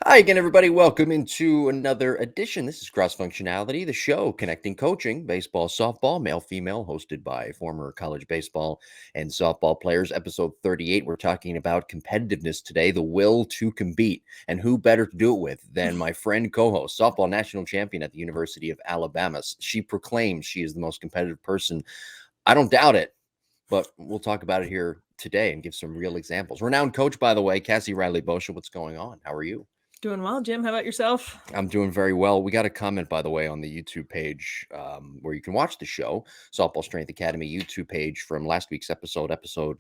Hi again, everybody. Welcome into another edition. This is Cross Functionality, the show connecting coaching, baseball, softball, male, female, hosted by former college baseball and softball players. Episode 38. We're talking about competitiveness today, the will to compete. And who better to do it with than my friend, co-host, softball national champion at the University of Alabama. She proclaims she is the most competitive person. I don't doubt it, but we'll talk about it here today and give some real examples. Renowned coach, by the way, Cassie Reilly-Boccia. What's going on? How are you? Doing well, Jim. How about yourself? I'm doing very well. We got a comment, by the way, on the YouTube page where you can watch the show, Softball Strength Academy YouTube page from last week's episode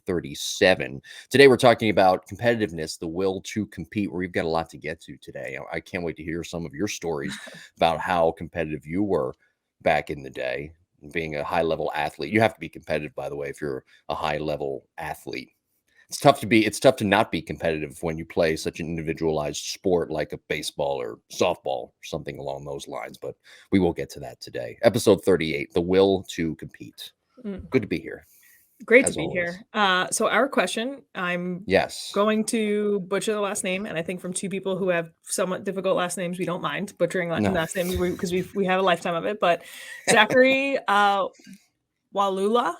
37. Today, we're talking about competitiveness, the will to compete, where we've got a lot to get to today. I can't wait to hear some of your stories about how competitive you were back in the day, being a high-level athlete. You have to be competitive, by the way, if you're a high-level athlete. It's tough to not be competitive when you play such an individualized sport like a baseball or softball or something along those lines, but we will get to that today. Episode 38, the will to compete. Good to be here. Great to be here. So our question, I'm Yes. going to butcher the last name, and I think from two people who have somewhat difficult last names, we don't mind butchering last name because we have a lifetime of it. But Zachary Walula.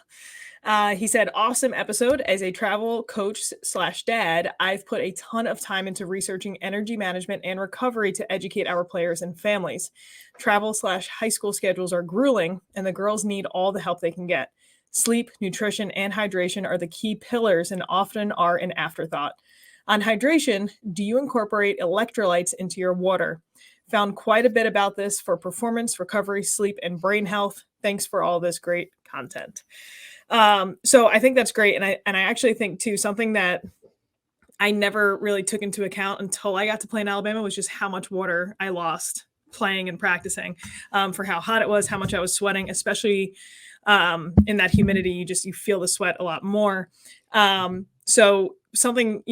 He said, awesome episode. As a travel coach / dad, I've put a ton of time into researching energy management and recovery to educate our players and families. Travel / high school schedules are grueling, and the girls need all the help they can get. Sleep, nutrition, and hydration are the key pillars and often are an afterthought. On hydration, do you incorporate electrolytes into your water? Found quite a bit about this for performance, recovery, sleep, and brain health. Thanks for all this great content. So I think that's great. And I actually think too, something that I never really took into account until I got to play in Alabama was just how much water I lost playing and practicing, for how hot it was, how much I was sweating, especially in that humidity. You feel the sweat a lot more. So something,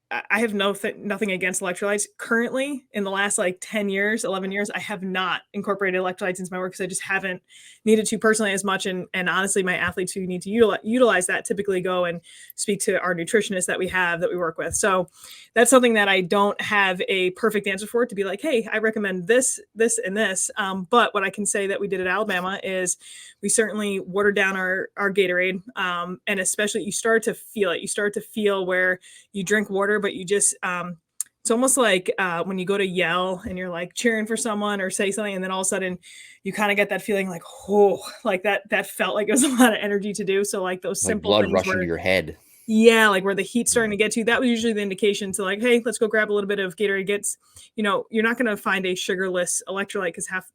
I have nothing against electrolytes. Currently, in the last 10 years, 11 years, I have not incorporated electrolytes into my work because I just haven't needed to personally as much. And honestly, my athletes who need to utilize that typically go and speak to our nutritionists that we work with. So that's something that I don't have a perfect answer for, to be like, hey, I recommend this, this, and this. But what I can say that we did at Alabama is we certainly watered down our Gatorade. And especially you start to feel it. You start to feel where you drink water, but you just, it's almost like when you go to yell and you're cheering for someone or say something, and then all of a sudden you kind of get that feeling that felt like it was a lot of energy to do. So those simple blood things rushing to your head. Yeah, where the heat's starting to get to you, that was usually the indication to hey, let's go grab a little bit of Gatorade. You're not going to find a sugarless electrolyte because half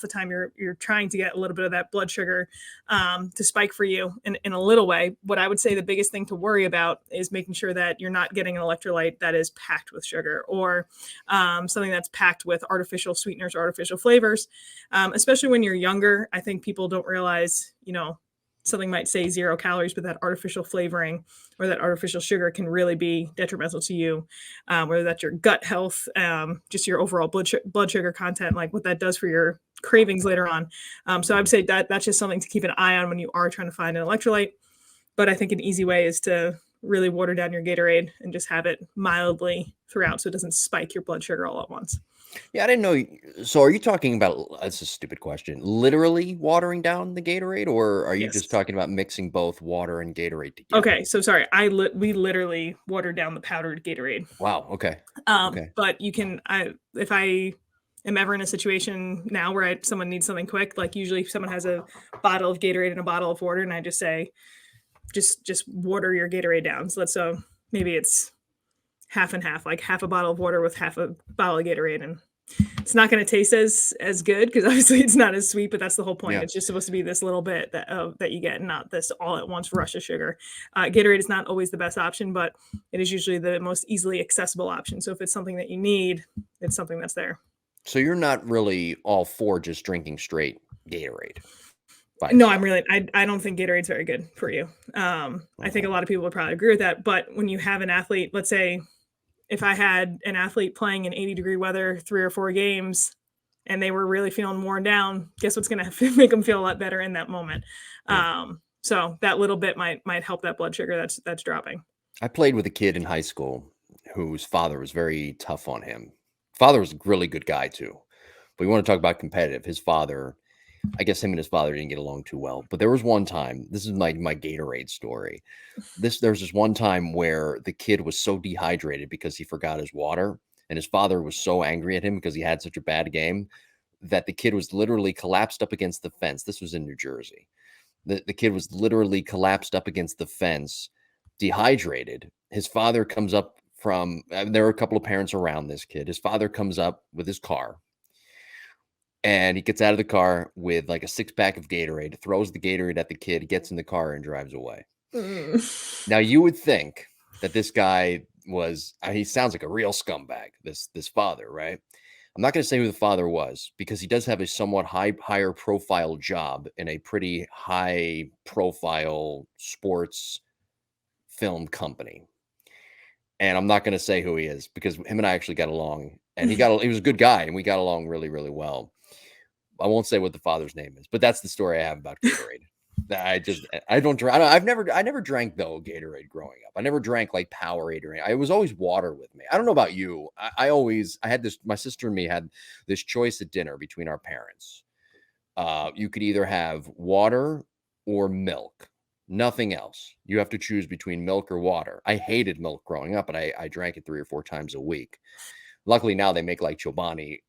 the time you're trying to get a little bit of that blood sugar to spike for you in a little way. What I would say the biggest thing to worry about is making sure that you're not getting an electrolyte that is packed with sugar or something that's packed with artificial sweeteners, artificial flavors, especially when you're younger. I think people don't realize, something might say 0 calories, but that artificial flavoring or that artificial sugar can really be detrimental to you, whether that's your gut health, just your overall blood sugar content, what that does for your cravings later on. So I would say that that's just something to keep an eye on when you are trying to find an electrolyte. But I think an easy way is to really water down your Gatorade and just have it mildly throughout so it doesn't spike your blood sugar all at once. Yeah, I didn't know. So are you talking about, that's a stupid question, literally watering down the Gatorade, or are you just talking about mixing both water and Gatorade together? Okay, so sorry. We literally watered down the powdered Gatorade. Wow, okay. But you can, if I am ever in a situation now where someone needs something quick, usually if someone has a bottle of Gatorade and a bottle of water, and I just say, just water your Gatorade down. So maybe it's half and half, half a bottle of water with half a bottle of Gatorade, and it's not going to taste as good because obviously it's not as sweet, but that's the whole point. Yeah. It's just supposed to be this little bit that you get, not this all at once rush of sugar. Gatorade is not always the best option, but it is usually the most easily accessible option. So if it's something that you need, it's something that's there. So you're not really all for just drinking straight Gatorade? No, I don't think Gatorade's very good for you. I think a lot of people would probably agree with that. But when you have an athlete, let's say if I had an athlete playing in 80-degree weather 3 or 4 games and they were really feeling worn down, guess what's going to make them feel a lot better in that moment. So that little bit might help that blood sugar that's dropping. I played with a kid in high school whose father was very tough on him. Father was a really good guy too. But we want to talk about competitive. His father, I guess him and his father didn't get along too well. But there was one time, this is my Gatorade story. There's this one time where the kid was so dehydrated because he forgot his water, and his father was so angry at him because he had such a bad game that the kid was literally collapsed up against the fence. This was in New Jersey. The kid was literally collapsed up against the fence, dehydrated. His father comes up from, there were a couple of parents around this kid. His father comes up with his car, and he gets out of the car with like a 6-pack of Gatorade, throws the Gatorade at the kid, gets in the car, and drives away. Now, you would think that this guy was, he sounds like a real scumbag, this father, right? I'm not going to say who the father was because he does have a somewhat higher profile job in a pretty high profile sports film company. And I'm not going to say who he is because him and I actually got along, and he was a good guy, and we got along really, really well. I won't say what the father's name is, but that's the story I have about Gatorade. I never drank though Gatorade growing up. I never drank like Powerade or anything. It was always water with me. I don't know about you. I had this, my sister and me had this choice at dinner between our parents. You could either have water or milk, nothing else. You have to choose between milk or water. I hated milk growing up, but I drank it 3 or 4 times a week. Luckily now they make like Chobani,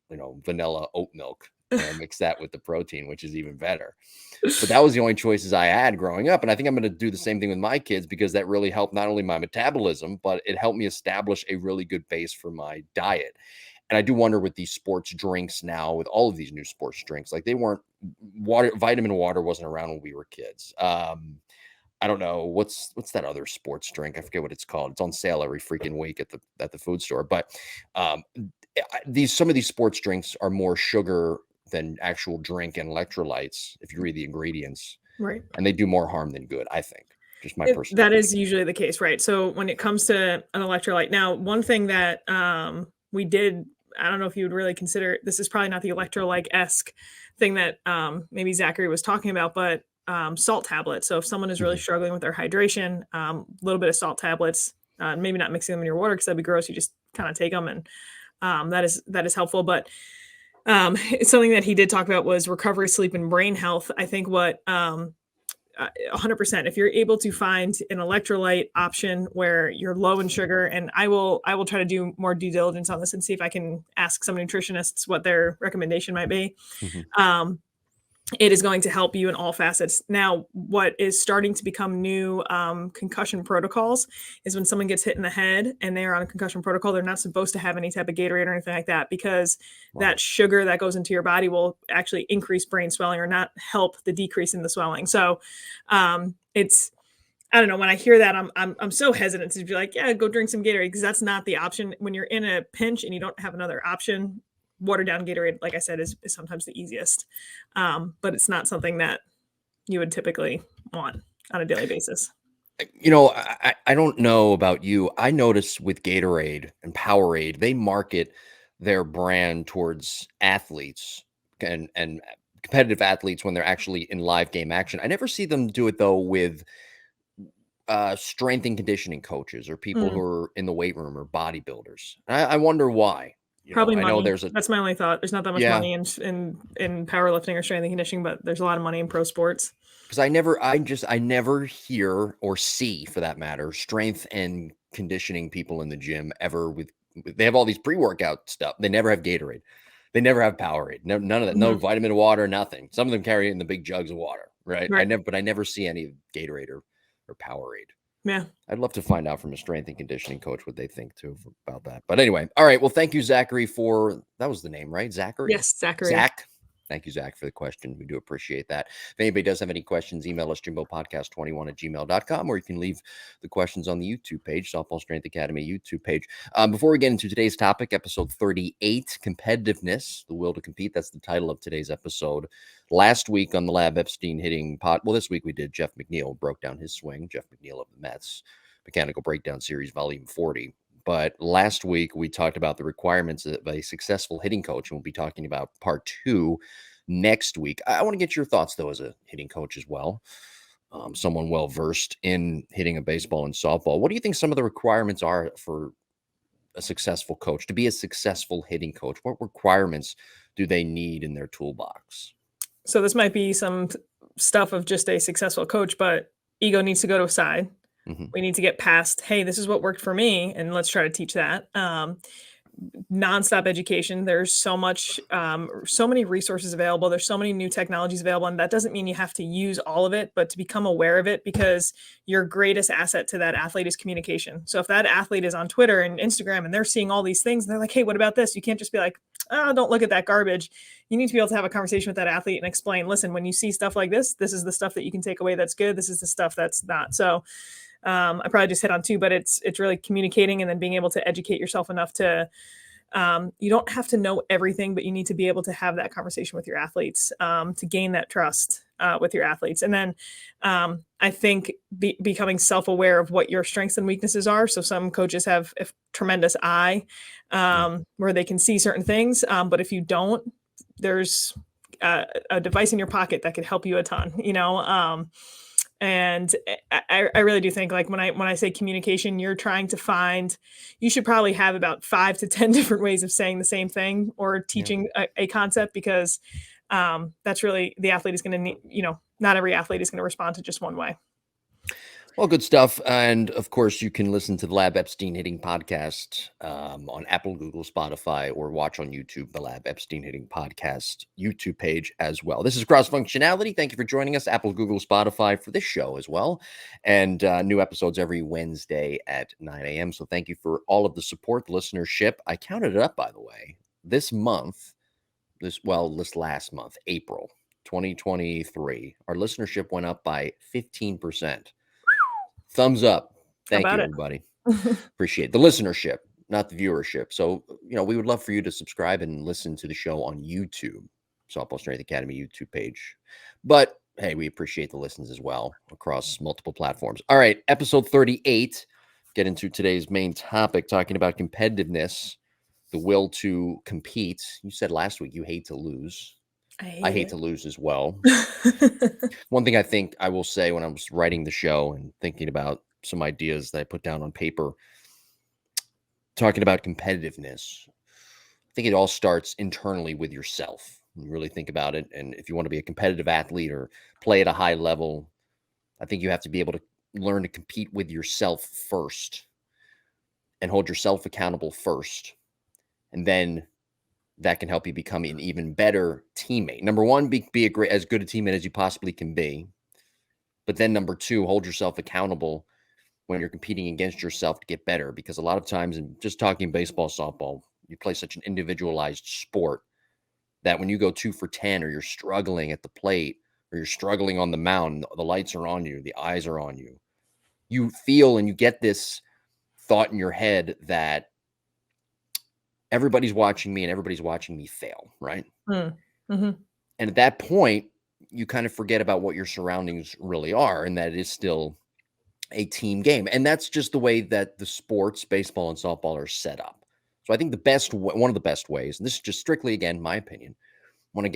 vanilla oat milk, and mix that with the protein, which is even better. But that was the only choices I had growing up. And I think I'm going to do the same thing with my kids because that really helped not only my metabolism, but it helped me establish a really good base for my diet. And I do wonder with these sports drinks now, with all of these new sports drinks, like they weren't vitamin water wasn't around when we were kids. I don't know what's that other sports drink. I forget what it's called. It's on sale every freaking week at the food store. But some of these sports drinks are more sugar than actual drink and electrolytes if you read the ingredients, Right. And they do more harm than good, I think. Just my personal that is usually the case, right? So when it comes to an electrolyte, now one thing that we did, I don't know if you would really consider, this is probably not the electrolyte-esque thing that maybe Zachary was talking about, but salt tablets. So if someone is really struggling with their hydration, a little bit of salt tablets, maybe not mixing them in your water because that'd be gross. You just kind of take them, and that is helpful. But something that he did talk about was recovery, sleep, and brain health. I think what 100%, if you're able to find an electrolyte option where you're low in sugar, and I will try to do more due diligence on this and see if I can ask some nutritionists what their recommendation might be. It is going to help you in all facets. Now, what is starting to become new concussion protocols is when someone gets hit in the head and they are on a concussion protocol, they're not supposed to have any type of Gatorade or anything like that, because that sugar that goes into your body will actually increase brain swelling or not help the decrease in the swelling. So it's, I don't know, when I hear that, I'm so hesitant to be like, yeah, go drink some Gatorade, because that's not the option. When you're in a pinch and you don't have another option, watered down Gatorade, like I said, is sometimes the easiest. But it's not something that you would typically want on a daily basis. I don't know about you. I notice with Gatorade and Powerade, they market their brand towards athletes and competitive athletes when they're actually in live game action. I never see them do it though with strength and conditioning coaches or people who are in the weight room or bodybuilders. I wonder why. Probably I money. know That's my only thought. There's not that much money in powerlifting or strength and conditioning, but there's a lot of money in pro sports. Because I never hear or see, for that matter, strength and conditioning people in the gym ever they have all these pre-workout stuff. They never have Gatorade. They never have Powerade. None of that. No vitamin water, nothing. Some of them carry in the big jugs of water, right? But I never see any Gatorade or Powerade. Yeah. I'd love to find out from a strength and conditioning coach what they think too about that. But anyway, all right. Well, thank you, Zachary, that was the name, right? Zachary? Yes, Zachary. Zach. Thank you, Zach, for the question. We do appreciate that. If anybody does have any questions, email us jimbopodcast21@gmail.com, or you can leave the questions on the YouTube page, Softball Strength Academy YouTube page. Before we get into today's topic, episode 38, Competitiveness, the Will to Compete. That's the title of today's episode. Last week on the Lab Epstein hitting pot, well, this week we did Jeff McNeil, broke down his swing, Jeff McNeil of the Mets, Mechanical Breakdown Series, Volume 40. But last week, we talked about the requirements of a successful hitting coach, and we'll be talking about part 2 next week. I want to get your thoughts, though, as a hitting coach as well, someone well-versed in hitting a baseball and softball. What do you think some of the requirements are for a successful coach, to be a successful hitting coach? What requirements do they need in their toolbox? So this might be some stuff of just a successful coach, but ego needs to go to a side. Mhm. We need to get past, hey, this is what worked for me, and let's try to teach that. Nonstop education. There's so much, so many resources available. There's so many new technologies available, and that doesn't mean you have to use all of it, but to become aware of it, because your greatest asset to that athlete is communication. So if that athlete is on Twitter and Instagram and they're seeing all these things, and they're like, hey, what about this? You can't just be like, oh, don't look at that garbage. You need to be able to have a conversation with that athlete and explain, listen, when you see stuff like this is the stuff that you can take away that's good. This is the stuff that's not. So I probably just hit on two, but it's really communicating and then being able to educate yourself enough to, you don't have to know everything, but you need to be able to have that conversation with your athletes to gain that trust with your athletes. And then I think becoming self-aware of what your strengths and weaknesses are. So some coaches have a tremendous eye where they can see certain things. But if you don't, there's a device in your pocket that could help you a ton, and I really do think, like, when I say communication, you're trying to find, you should probably have about 5 to 10 different ways of saying the same thing or Yeah. teaching a concept, because that's really, the athlete is going to need, not every athlete is going to respond to just one way. Well, good stuff. And of course, you can listen to the Lab Epstein Hitting Podcast on Apple, Google, Spotify, or watch on YouTube, the Lab Epstein Hitting Podcast YouTube page as well. This is Cross Functionality. Thank you for joining us, Apple, Google, Spotify, for this show as well. And new episodes every Wednesday at 9 a.m. So thank you for all of the support, the listenership. I counted it up, by the way. This last month, April 2023, our listenership went up by 15%. Thumbs up. How Thank you, about it? everybody. Appreciate the listenership, not the viewership. So, we would love for you to subscribe and listen to the show on YouTube, Softball Strength Academy YouTube page. But hey, we appreciate the listens as well across multiple platforms. All right, episode 38. Get into today's main topic, talking about competitiveness, the will to compete. You said last week you hate to lose. I hate to lose as well. One thing I think I will say, when I was writing the show and thinking about some ideas that I put down on paper, talking about competitiveness, I think it all starts internally with yourself. You really think about it. And if you want to be a competitive athlete or play at a high level, I think you have to be able to learn to compete with yourself first and hold yourself accountable first. And then that can help you become an even better teammate. Number one, be as good a teammate as you possibly can be. But then number two, hold yourself accountable when you're competing against yourself to get better. Because a lot of times, and just talking baseball, softball, you play such an individualized sport that when you go 2 for 10, or you're struggling at the plate, or you're struggling on the mound, the lights are on you, the eyes are on you, you feel and you get this thought in your head that everybody's watching me and everybody's watching me fail, right? Mm-hmm. And at that point, you kind of forget about what your surroundings really are, and that it is still a team game. And that's just the way that the sports, baseball and softball, are set up. So I think one of the best ways, and this is just strictly, again, my opinion,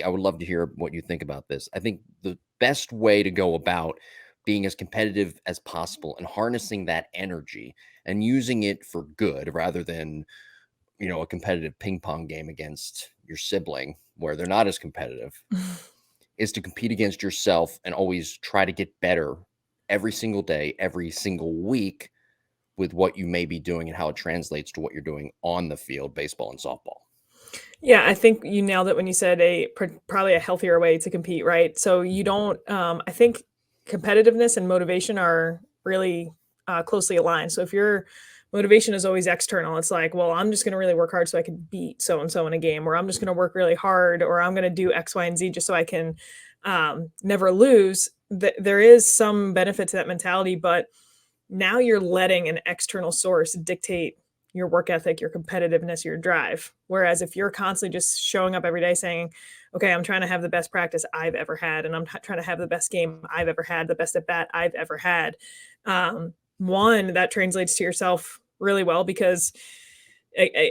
I would love to hear what you think about this. I think the best way to go about being as competitive as possible and harnessing that energy and using it for good, rather than, a competitive ping pong game against your sibling where they're not as competitive, is to compete against yourself and always try to get better every single day, every single week, with what you may be doing and how it translates to what you're doing on the field, baseball and softball. Yeah, I think you nailed it when you said probably a healthier way to compete, right? So you don't, I think competitiveness and motivation are really closely aligned. So if your motivation is always external, it's like, well, I'm just going to really work hard so I can beat so and so in a game, or I'm just going to work really hard, or I'm going to do X, Y, and Z just so I can never lose. There is some benefit to that mentality, but now you're letting an external source dictate your work ethic, your competitiveness, your drive. Whereas if you're constantly just showing up every day saying, okay, I'm trying to have the best practice I've ever had, and I'm trying to have the best game I've ever had, the best at bat I've ever had. One, that translates to yourself really well, because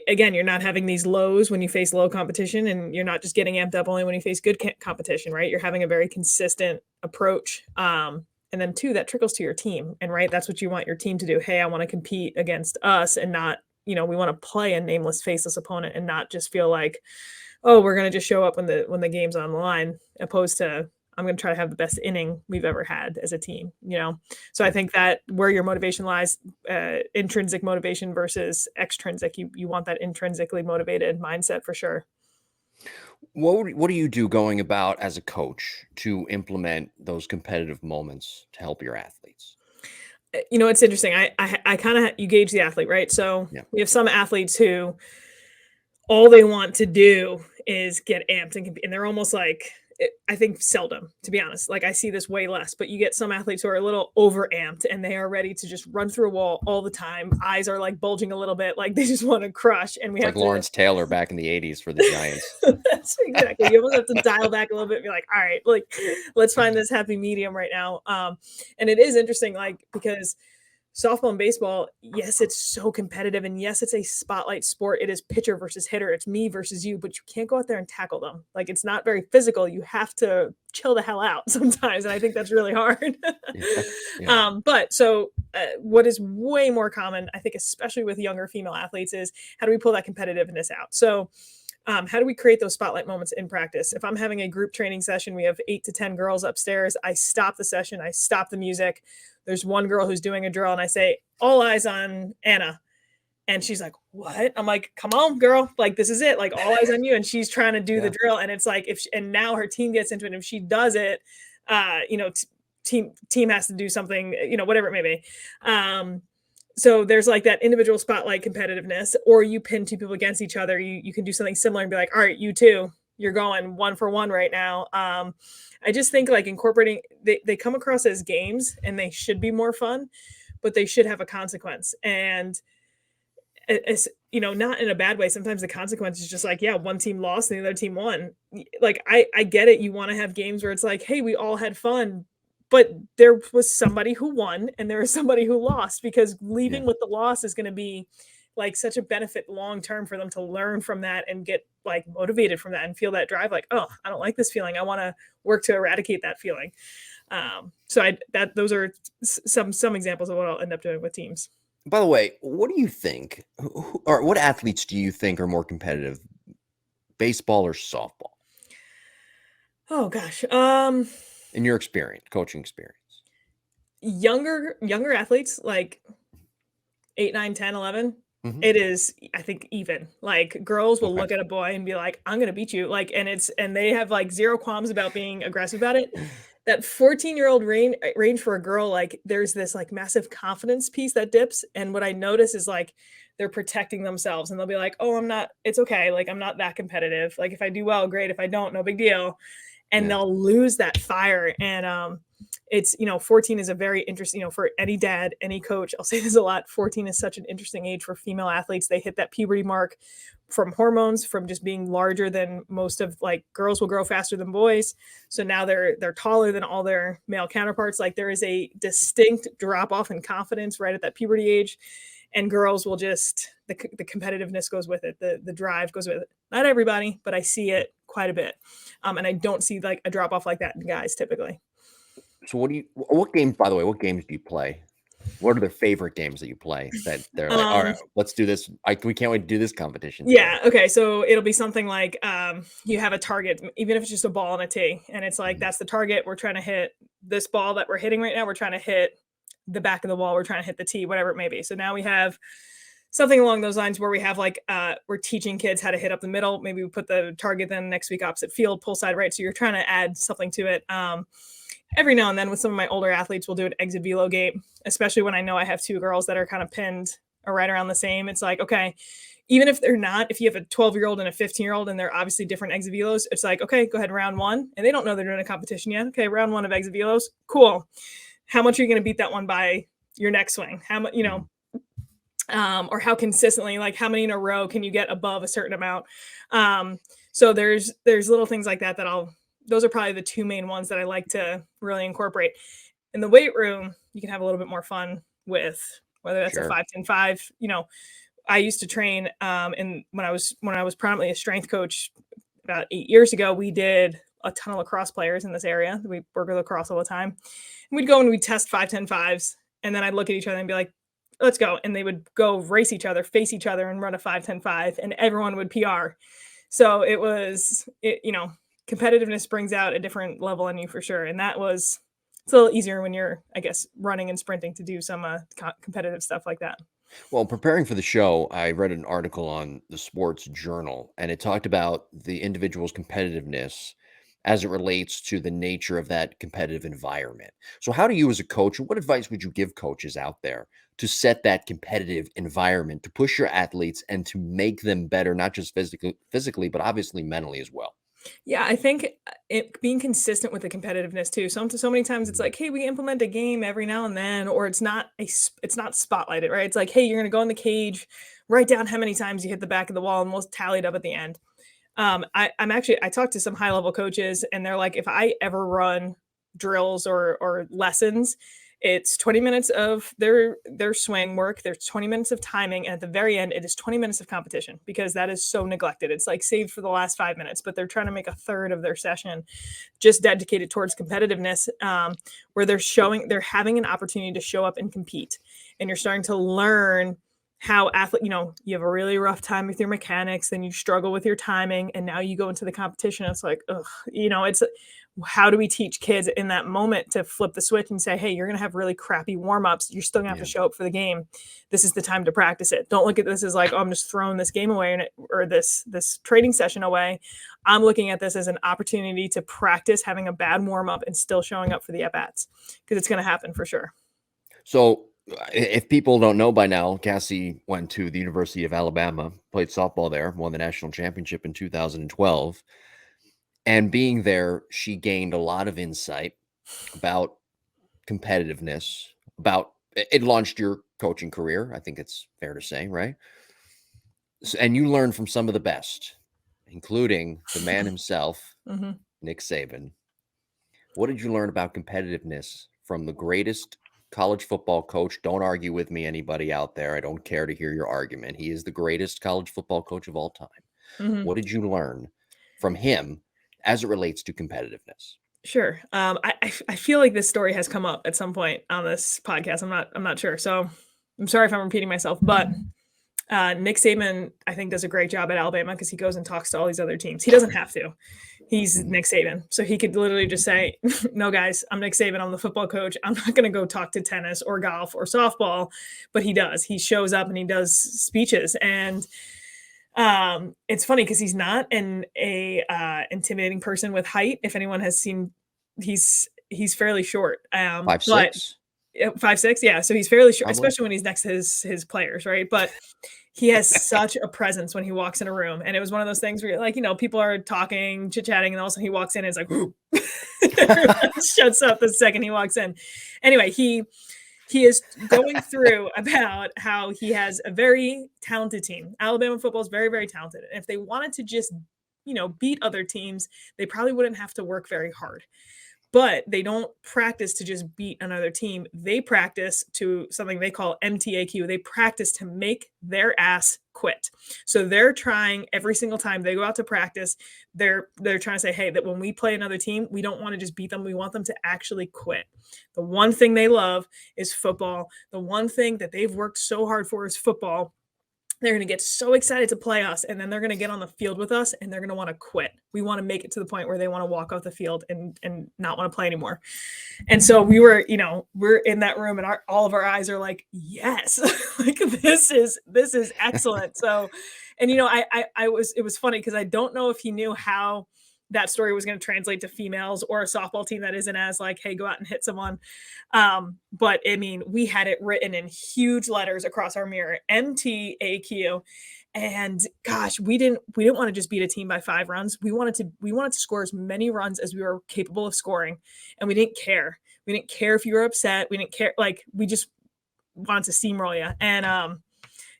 again, you're not having these lows when you face low competition, and you're not just getting amped up only when you face good competition, right? You're having a very consistent approach. And then two, that trickles to your team. And right, that's what you want your team to do. Hey, I want to compete against us and not we want to play a nameless, faceless opponent and not just feel like, oh, we're going to just show up when the game's on the line, opposed to I'm going to try to have the best inning we've ever had as a team, So I think that where your motivation lies, intrinsic motivation versus extrinsic, you want that intrinsically motivated mindset for sure. What do you do going about as a coach to implement those competitive moments to help your athletes? It's interesting. I kind of, you gauge the athlete, right? So Yeah. we have some athletes who all they want to do is get amped and they're almost like, I think seldom, to be honest. Like I see this way less, but you get some athletes who are a little over amped and they are ready to just run through a wall all the time. Eyes are like bulging a little bit, like they just want to crush. And we It's have like Lawrence Taylor back in the 80s for the Giants. That's exactly. You almost have to dial back a little bit and be like, all right, like let's find this happy medium right now. And it is interesting, like, because softball and baseball, yes, it's so competitive. And yes, it's a spotlight sport. It is pitcher versus hitter. It's me versus you, but you can't go out there and tackle them. Like it's not very physical. You have to chill the hell out sometimes. And I think that's really hard. Yeah. But so what is way more common, I think, especially with younger female athletes, is how do we pull that competitiveness out? So how do we create those spotlight moments in practice? If I'm having a group training session, we have 8 to 10 girls upstairs. I stop the session. I stop the music. There's one girl who's doing a drill and I say, all eyes on Anna. And she's like, what? I'm like, come on, girl. Like, this is it. Like all eyes on you. And she's trying to do the drill. And it's like, and now her team gets into it. And if she does it, team has to do something, whatever it may be. So there's like that individual spotlight competitiveness, or you pin two people against each other. You can do something similar and be like, all right, you two, you're going 1 for 1 right now. I just think like incorporating, they come across as games and they should be more fun, but they should have a consequence. And it's, not in a bad way. Sometimes the consequence is just like, yeah, one team lost and the other team won. Like, I get it. You want to have games where it's like, hey, we all had fun, but there was somebody who won and there was somebody who lost, because leaving with the loss is going to be like such a benefit long-term for them to learn from that and get like motivated from that and feel that drive. Like, oh, I don't like this feeling. I want to work to eradicate that feeling. Those are some examples of what I'll end up doing with teams. By the way, what do you think, or what athletes do you think are more competitive, baseball or softball? Oh gosh. In your experience, coaching experience. Younger athletes, like 8, 9, 10, 11, it is, I think, even. Like girls will look at a boy and be like, I'm gonna beat you. Like, and they have like zero qualms about being aggressive about it. That 14-year-old range for a girl, like there's this like massive confidence piece that dips. And what I notice is like they're protecting themselves and they'll be like, oh, it's okay. Like I'm not that competitive. Like if I do well, great. If I don't, no big deal. And they'll lose that fire. And it's, 14 is a very interesting, for any dad, any coach, I'll say this a lot, 14 is such an interesting age for female athletes. They hit that puberty mark from hormones, from just being larger than most of, like, girls will grow faster than boys. So now they're taller than all their male counterparts. Like there is a distinct drop off in confidence right at that puberty age. And girls will just, the competitiveness goes with it. The drive goes with it. Not everybody, but I see it quite a bit. And I don't see like a drop off like that in guys typically. So what games, by the way, what games do you play? What are their favorite games that you play that they're like, all right, let's do this. We can't wait to do this competition today. Yeah. Okay. So it'll be something like, you have a target, even if it's just a ball and a tee, and it's like, that's the target. We're trying to hit this ball that we're hitting right now. We're trying to hit the back of the wall. We're trying to hit the tee, whatever it may be. So now we have something along those lines where we have like, we're teaching kids how to hit up the middle. Maybe we put the target then next week opposite field, pull side right. So you're trying to add something to it. Every now and then with some of my older athletes, we'll do an exit velo game, especially when I know I have 2 girls that are kind of pinned or right around the same. It's like, okay, even if they're not, if you have a 12-year-old and a 15-year-old and they're obviously different exit velos, it's like, okay, go ahead, round 1. And they don't know they're doing a competition yet. Okay, round 1 of exit velos. Cool. How much are you going to beat that one by your next swing? How much, or how consistently, like how many in a row can you get above a certain amount? So there's little things like that those are probably the 2 main ones that I like to really incorporate. In the weight room, you can have a little bit more fun with, whether that's a 5-10-5. I used to train and when I was predominantly a strength coach about 8 years ago, we did a ton of lacrosse players in this area. We work with lacrosse all the time. And we'd go and we'd test 5-10-5s. And then I'd look at each other and be like, let's go. And they would go race each other, face each other, and run a 5-10-5, and everyone would PR. So it was, competitiveness brings out a different level in you for sure. And it's a little easier when you're, I guess, running and sprinting to do some competitive stuff like that. Well, preparing for the show, I read an article on the Sports Journal, and it talked about the individual's competitiveness as it relates to the nature of that competitive environment. So, how do you, as a coach, what advice would you give coaches out there to set that competitive environment, to push your athletes and to make them better, not just physically, but obviously mentally as well? Yeah, I think being consistent with the competitiveness too. So many times it's Mhm. like, hey, we implement a game every now and then, or it's not spotlighted, right? It's like, hey, you're gonna go in the cage, write down how many times you hit the back of the wall, and we'll tally it up at the end. I talked to some high level coaches, and they're like, if I ever run drills or lessons, it's 20 minutes of their swing work, there's 20 minutes of timing, and at the very end, it is 20 minutes of competition, because that is so neglected. It's like saved for the last 5 minutes, but they're trying to make a third of their session just dedicated towards competitiveness, where they're having an opportunity to show up and compete, and you're starting to learn how you have a really rough time with your mechanics, then you struggle with your timing, and now you go into the competition. It's like, ugh, it's how do we teach kids in that moment to flip the switch and say, hey, you're going to have really crappy warm-ups. You're still going to have to show up for the game. This is the time to practice it. Don't look at this as like, oh, I'm just throwing this game away or this training session away. I'm looking at this as an opportunity to practice having a bad warm-up and still showing up for the at-bats, because it's going to happen for sure. So, if people don't know by now, Cassie went to the University of Alabama, played softball there, won the national championship in 2012. And being there, she gained a lot of insight about competitiveness, about it launched your coaching career. I think it's fair to say, right? And you learned from some of the best, including the man himself, Mm-hmm. Nick Saban. What did you learn about competitiveness from the greatest college football coach? Don't argue with me, anybody out there. I don't care to hear your argument. He is the greatest college football coach of all time. Mm-hmm. What did you learn from him as it relates to competitiveness? Sure. I feel like this story has come up at some point on this podcast. I'm not sure. So I'm sorry if I'm repeating myself, but Nick Saban, I think, does a great job at Alabama, because he goes and talks to all these other teams. He doesn't have to. He's Nick Saban. So he could literally just say, no, guys, I'm Nick Saban. I'm the football coach. I'm not going to go talk to tennis or golf or softball. But he does. He shows up and he does speeches. And it's funny because he's not a intimidating person with height. If anyone has seen, he's fairly short. 5'6"? 5'6", yeah. So he's fairly short, Probably. especially when he's next to his players, right? But he has such a presence when he walks in a room, and it was one of those things where, like, people are talking, chit chatting, and all of a sudden he walks in and it's like, shuts up the second he walks in. Anyway, he is going through about how he has a very talented team. Alabama football is very, very talented. And if they wanted to just, beat other teams, they probably wouldn't have to work very hard. But they don't practice to just beat another team. They practice to something they call MTAQ. They practice to make their ass quit. So they're trying every single time they go out to practice. They're trying to say, hey, that when we play another team, we don't want to just beat them. We want them to actually quit. The one thing they love is football. The one thing that they've worked so hard for is football. They're going to get so excited to play us, and then they're going to get on the field with us, and they're going to want to quit. We want to make it to the point where they want to walk off the field and not want to play anymore. And so we're in that room, and all of our eyes are like, yes, like this is excellent. So, and it was funny because I don't know if he knew how that story was going to translate to females or a softball team that isn't as like, hey, go out and hit someone. But I mean, we had it written in huge letters across our mirror, MTAQ. And gosh, we didn't want to just beat a team by 5 runs. We wanted to score as many runs as we were capable of scoring. And we didn't care. We didn't care if you were upset. We didn't care. Like, we just wanted to steamroll you. And,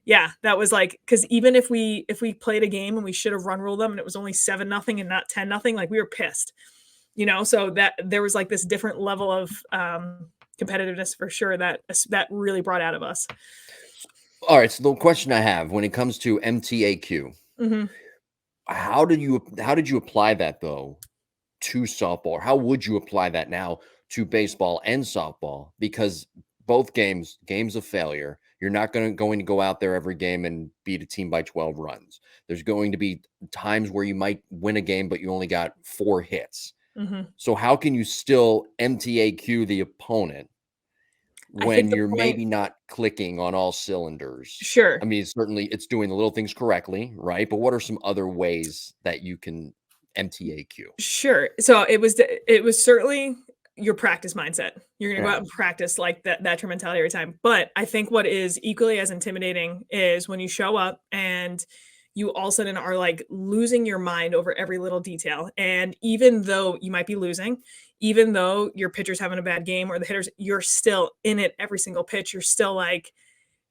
yeah, that was like, because even if we played a game and we should have run ruled them and it was only 7-0 and not 10-0, like, we were pissed, so that there was like this different level of competitiveness for sure that really brought out of us. All right. So the question I have when it comes to MTAQ, Mm-hmm. how did you apply that though to softball? Or how would you apply that now to baseball and softball? Because both games of failure, You're not going to go out there every game and beat a team by 12 runs. There's going to be times where you might win a game, but you only got 4 hits. Mm-hmm. So how can you still MTAQ the opponent I think when the you're point, maybe not clicking on all cylinders? sure, I mean, certainly it's doing the little things correctly, right? But what are some other ways that you can MTAQ? sure. So it was certainly your practice mindset. You're gonna go out Yeah. and practice like that true mentality every time. But I think what is equally as intimidating is when you show up and you all of a sudden are like losing your mind over every little detail. And even though you might be losing, even though your pitcher's having a bad game or the hitters, you're still in it every single pitch. You're still like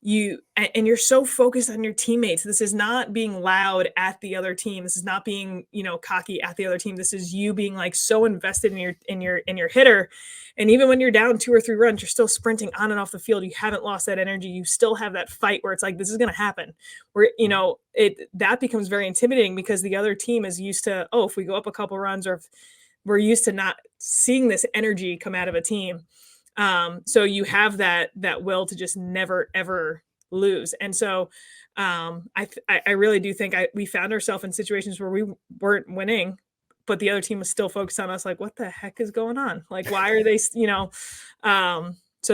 and you're so focused on your teammates. This is not being loud at the other team. This is not being, cocky at the other team. This is you being like so invested in your hitter. And even when you're down 2 or 3 runs, you're still sprinting on and off the field. You haven't lost that energy. You still have that fight where it's like this is going to happen. Where that becomes very intimidating because the other team is used to, oh, if we go up a couple runs, or if we're used to not seeing this energy come out of a team. So you have that will to just never ever lose. And so I really do think we found ourselves in situations where we weren't winning, but the other team was still focused on us. Like, what the heck is going on? Like, why are they? So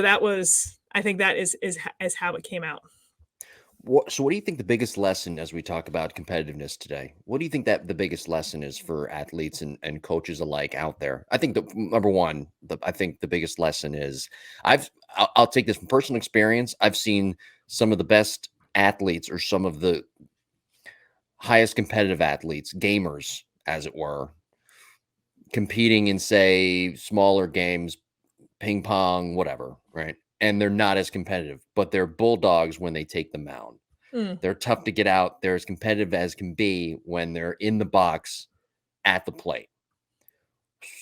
that was, I think that is how it came out. So what do you think the biggest lesson as we talk about competitiveness today? What do you think that the biggest lesson is for athletes and coaches alike out there? I think the number one, I think the biggest lesson is I'll take this from personal experience. I've seen some of the best athletes or some of the highest competitive athletes, gamers, as it were, competing in, say, smaller games, ping pong, whatever, right? And they're not as competitive, but they're bulldogs when they take the mound. Mm. They're tough to get out. They're as competitive as can be when they're in the box at the plate.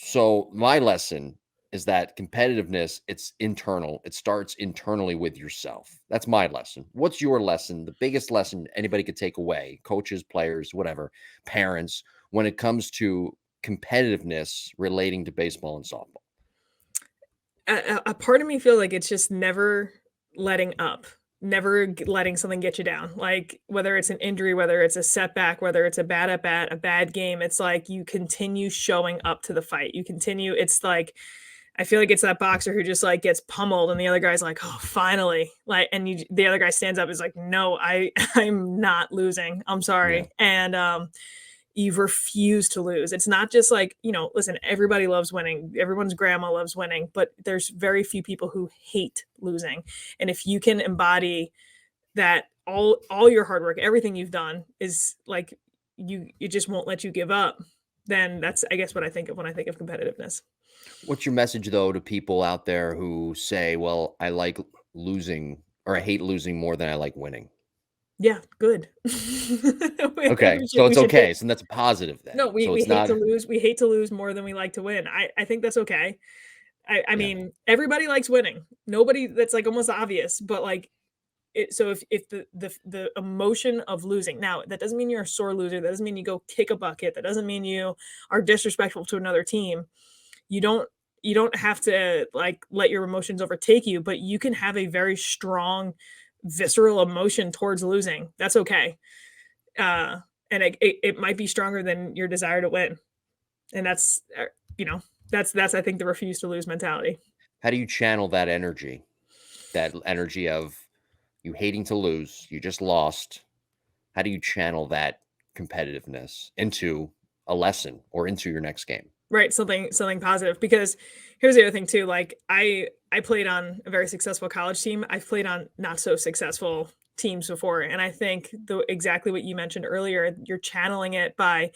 So my lesson is that competitiveness, it's internal. It starts internally with yourself. That's my lesson. What's your lesson? The biggest lesson anybody could take away, coaches, players, whatever, parents, when it comes to competitiveness relating to baseball and softball? A part of me feel like it's just never letting up, never letting something get you down. Like whether it's an injury, whether it's a setback, whether it's a bad at bat, a bad game, it's like you continue showing up to the fight. You continue. It's like I feel like it's that boxer who just like gets pummeled, and the other guy's like, "Oh, finally!" Like, and the other guy stands up, is like, "No, I'm not losing. I'm Yeah. sorry." And you refuse to lose. It's not just like, listen, everybody loves winning. Everyone's grandma loves winning, but there's very few people who hate losing. And if you can embody that all your hard work, everything you've done is like it just won't let you give up, then that's I guess what I think of when I think of competitiveness. What's your message though to people out there who say, "Well, I like losing or I hate losing more than I like winning"? Yeah, good. I think Okay, so we it's should hate. okay. So that's a positive No, then. we So we it's hate not to lose. We hate to lose more than we like to win. I think that's okay. I yeah. mean, everybody likes winning. Nobody that's like almost obvious, but like so if the emotion of losing. Now, that doesn't mean you're a sore loser. That doesn't mean you go kick a bucket. That doesn't mean you are disrespectful to another team. You don't have to like let your emotions overtake you, but you can have a very strong visceral emotion towards losing. That's okay. Uh and it might be stronger than your desire to win. And that's you know, that's I think the refuse to lose mentality. How do you channel that energy? That energy of you hating to lose, you just lost. How do you channel that competitiveness into a lesson or into your next game? Right, something positive because here's the other thing too, like, I played on a very successful college team. I've played on not so successful teams before, and I think the exactly what you mentioned earlier, you're channeling it by,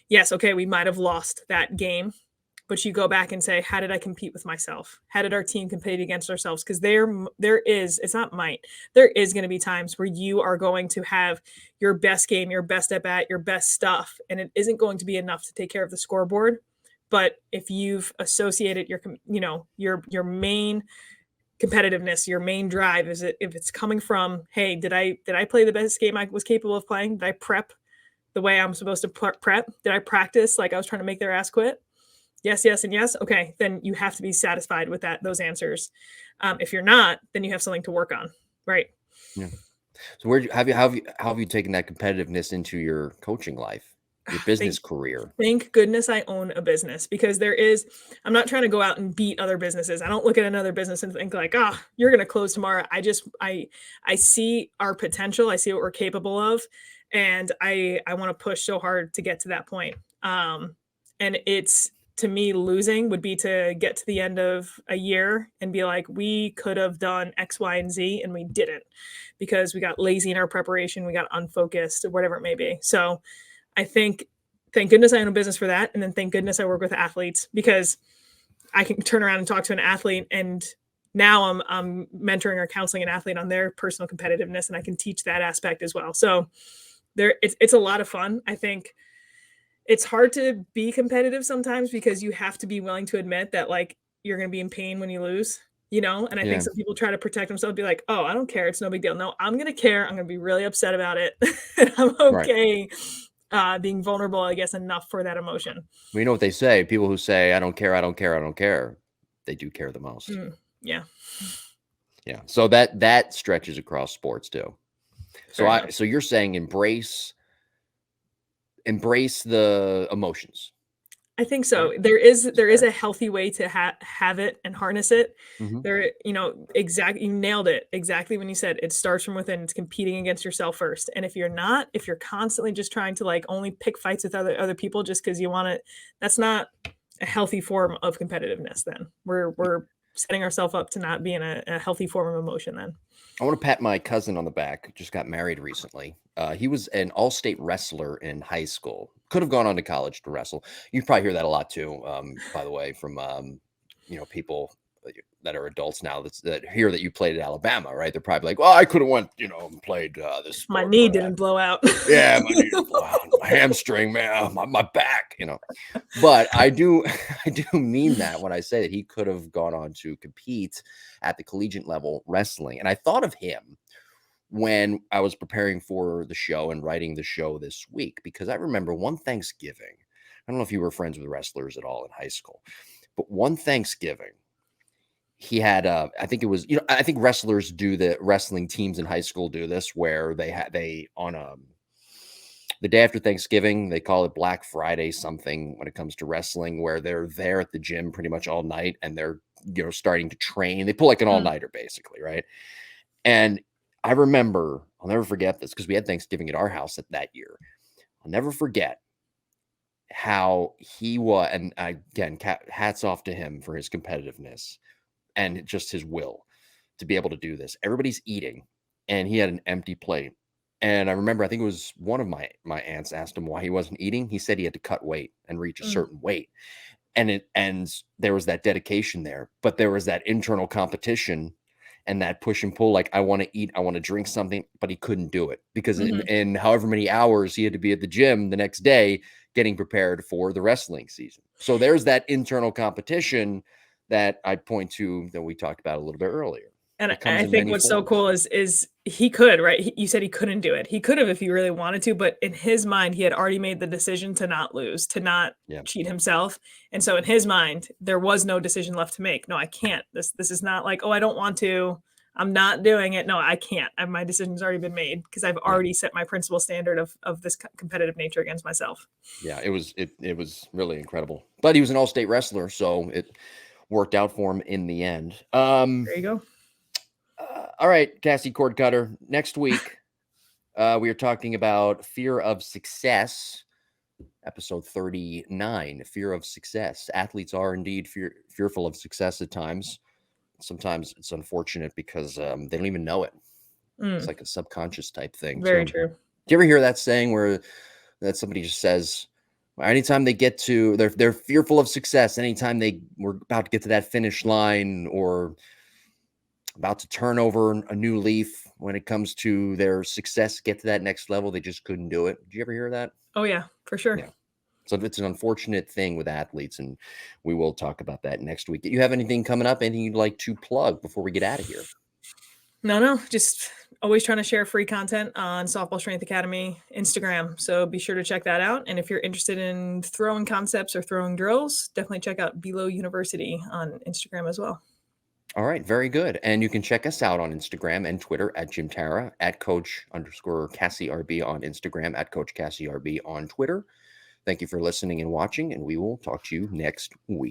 yes, okay, we might have lost that game, but you go back and say, "How did I compete with myself? How did our team compete against ourselves?" Because there is it's not might, there is gonna be times where you are going to have your best game, your best at bat, your best stuff, and it isn't going to be enough to take care of the scoreboard. But if you've associated your main competitiveness, your main drive, is it if it's coming from, hey, did I play the best game I was capable of playing? Did I prep the way I'm supposed to prep? Did I practice like I was trying to make their ass quit? Yes, yes, and yes. Okay, then you have to be satisfied with those answers. If you're not, then you have something to work on, right? Yeah. So where have you taken that competitiveness into your coaching life, your business Thank career? thank goodness I own a business, because I'm not trying to go out and beat other businesses. I don't look at another business and think like, "Ah, you're gonna close tomorrow." I see our potential, I see what we're capable of, and I wanna push so hard to get to that point. And it's to me, losing would be to get to the end of a year and be like, "We could have done X, Y, and Z, and we didn't because we got lazy in our preparation, we got unfocused," or whatever it may be. So I think thank goodness I own a business for that, and then thank goodness I work with athletes, because I can turn around and talk to an athlete, and now I'm mentoring or counseling an athlete on their personal competitiveness, and I can teach that aspect as well. So it's a lot of fun. I think it's hard to be competitive sometimes because you have to be willing to admit that, like, you're gonna be in pain when you lose, you know? And I think Yeah, some people try to protect themselves, be like, "Oh, I don't care, it's no big deal." No, I'm gonna care, I'm gonna be really upset about it, and I'm right. okay, being vulnerable, I guess, enough for that emotion. Well, you know what they say, people who say, "I don't care, I don't care, I don't care," they do care the most. Mm, yeah, Yeah, so that stretches across sports too. So very I much. so you're saying embrace the emotions. I think Right? so. There is Fair. a healthy way to have it and harness it. Mhm. You nailed it exactly when you said it starts from within. It's competing against yourself first. And if you're constantly just trying to like only pick fights with other people just because you want it, that's not a healthy form of competitiveness. Then we're setting ourselves up to not be in a healthy form of emotion. Then. I wanna pat my cousin on the back, just got married recently. He was an all-state wrestler in high school. Could have gone on to college to wrestle. You probably hear that a lot too, by the way, from, people that are adults now that hear that you played at Alabama, right? They're probably like, "Well, I could have went, and played, this If my sport, knee but, didn't blow out. yeah, my knee didn't blow out, my hamstring, man, my back," But I do I do mean that when I say that he could have gone on to compete at the collegiate level wrestling, and I thought of him when I was preparing for the show and writing the show this week, because I remember one Thanksgiving, I don't know if you were friends with wrestlers at all in high school, but one Thanksgiving, he had, I think it was, I think wrestlers do the wrestling teams in high school do this where they on the day after Thanksgiving, they call it Black Friday something when it comes to wrestling, where they're there at the gym pretty much all night and they're, starting to train. They pull like an all Mm, nighter basically, right? And I remember, I'll never forget this because we had Thanksgiving at our house that year. I'll never forget how he was, and again, hats off to him for his competitiveness and just his will to be able to do this. Everybody's eating, and he had an empty plate. And I remember, I think it was one of my aunts asked him why he wasn't eating. He said he had to cut weight and reach a mm, certain weight, and there was that dedication there, but there was that internal competition and that push and pull. Like, I want to eat, I want to drink something, but he couldn't do it because in, mhm. in however many hours he had to be at the gym the next day getting prepared for the wrestling season. So there's that internal competition that I point to that we talked about a little bit earlier. And It comes I in think many what's so forms. cool is he could, right? You said he couldn't do it. He could have if he really wanted to, but in his mind, he had already made the decision to not lose, to not Yeah. cheat himself. And so in his mind, there was no decision left to make. No, I can't. This is not like, oh, I don't want to. I'm not doing it. No, I can't. My decision's already been made because I've Yeah. already set my principal standard of this competitive nature against myself. Yeah. It was really incredible. But he was an all-state wrestler, so it worked out for him in the end. There you go. All right, Cassie Cord Cutter. Next week, we are talking about fear of success, episode 39. Fear of success. Athletes are indeed fearful of success at times. Sometimes it's unfortunate because they don't even know it. It's Mm, like a subconscious type thing. very So, do true. you ever hear that saying where that somebody just says, anytime they get to, they're fearful of success. Anytime they were about to get to that finish line or about to turn over a new leaf when it comes to their success, get to that next level. They just couldn't do it. Did you ever hear that? Oh yeah, for sure. Yeah. So it's an unfortunate thing with athletes, and we will talk about that next week. Do you have anything coming up? Anything you'd like to plug before we get out of here? No, just always trying to share free content on Softball Strength Academy Instagram. So be sure to check that out. And if you're interested in throwing concepts or throwing drills, definitely check out Below University on Instagram as well. All right, very good. And you can check us out on Instagram and Twitter at Jim Tara, at Coach_Cassie RB on Instagram, at Coach Cassie RB on Twitter. Thank you for listening and watching, and we will talk to you next week.